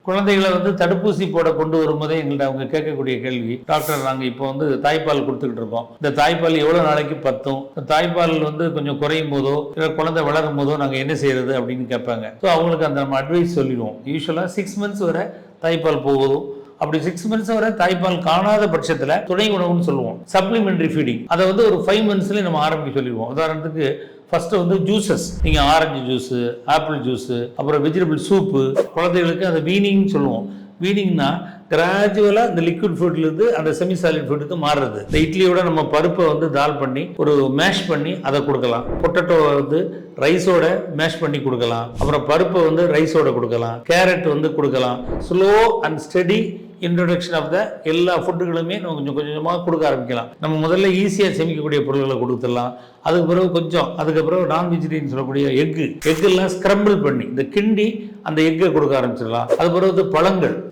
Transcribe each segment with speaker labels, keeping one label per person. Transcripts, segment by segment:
Speaker 1: குழந்தைகளை வந்து தடுப்பூசி போட கொண்டு வரும்போதே எங்கள்கிட்ட அவங்க கேட்கக்கூடிய கேள்வி, டாக்டர் நாங்கள் இப்போ வந்து தாய்ப்பால் கொடுத்துக்கிட்டு இருக்கோம், இந்த தாய்ப்பால் எவ்வளோ நாளைக்கு பத்தும், தாய்ப்பால் வந்து கொஞ்சம் குறையும் போதோ இல்லை குழந்தை வளரும் போதோ நாங்கள் என்ன செய்யறது அப்படின்னு கேட்பாங்க. ஸோ அவங்களுக்கு அந்த நம்ம அட்வைஸ் சொல்லிடுவோம். யூஸ்வலாக 6 months வரை தாய்ப்பால் போகுதும், அப்படி 6 months வரை தாய்ப்பால் காணாத பட்சத்தில் துணை உணவுன்னு சொல்லுவோம், சப்ளிமெண்டரி ஃபீடிங். அதை வந்து ஒரு 5 monthsலேயே நம்ம ஆரம்பிக்க சொல்லிடுவோம். உதாரணத்துக்கு ஃபர்ஸ்ட் வந்து ஜூசஸ், நீங்கள் ஆரஞ்சு ஜூஸு, ஆப்பிள் ஜூஸு, அப்புறம் வெஜிடபிள் சூப்பு, குழந்தைகளுக்கு அந்த வீனிங்னு சொல்லுவோம். வீனிங்னா கிராஜுவலாக இந்த லிக்விட் ஃபுட்லேருந்து அந்த செமி சாலிட் ஃபுட்டுக்கு மாறுறது. இந்த இட்லியோட நம்ம பருப்பை வந்து தால் பண்ணி ஒரு மேஷ் பண்ணி அதை கொடுக்கலாம். பொட்டேட்டோவை வந்து ரைஸோட மேஷ் பண்ணி கொடுக்கலாம். அப்புறம் பருப்பை வந்து ரைஸோட கொடுக்கலாம். கேரட் வந்து கொடுக்கலாம். Slow and steady introduction of the எல்லா ஃபுட்டுகளுமே நம்ம கொஞ்சம் கொஞ்சமாக கொடுக்க ஆரம்பிக்கலாம். நம்ம முதல்ல ஈஸியாக செமிக்கக்கூடிய பொருட்களை கொடுத்துடலாம். அதுக்கு பிறகு அதுக்கப்புறம் நான் வெஜிடேரியன் சொல்லக்கூடிய எக்கெல்லாம் ஸ்க்ரம்பிள் பண்ணி இந்த கிண்டி அந்த எக்கை கொடுக்க ஆரம்பிச்சிடலாம். அது பிறகு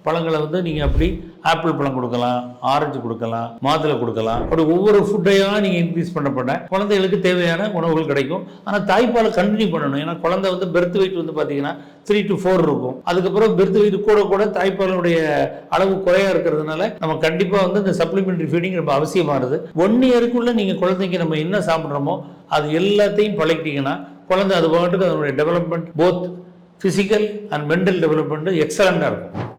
Speaker 1: பழங்களை வந்து நீங்கள் அப்படி ஆப்பிள் பழம் கொடுக்கலாம், ஆரஞ்சு கொடுக்கலாம், மாதுளை கொடுக்கலாம். அப்படி ஒவ்வொரு ஃபுட்டையாக நீங்கள் இன்க்ரீஸ் பண்ண குழந்தைகளுக்கு தேவையான உணவுகள் கிடைக்கும். ஆனால் தாய்ப்பாலை கண்டினியூ பண்ணணும். ஏன்னா குழந்தை வந்து பெர்த் வெயிட் வந்து பார்த்தீங்கன்னா 3 to 4 இருக்கும். அதுக்கப்புறம் பெர்த் வெயிட் கூட தாய்ப்பாலுடைய அளவு குறையா இருக்கிறதுனால நம்ம கண்டிப்பாக வந்து இந்த சப்ளிமெண்டரி ஃபீடிங் ரொம்ப அவசியமானது. 1 yearக்குள்ள நீங்கள் குழந்தைக்கு நம்ம என்ன சாப்பிட்றோமோ அது எல்லாத்தையும் பழகிட்டீங்கன்னா குழந்தை அது பாட்டுக்கு அதனுடைய development both physical and mental development எக்ஸலண்டாக இருக்கும்.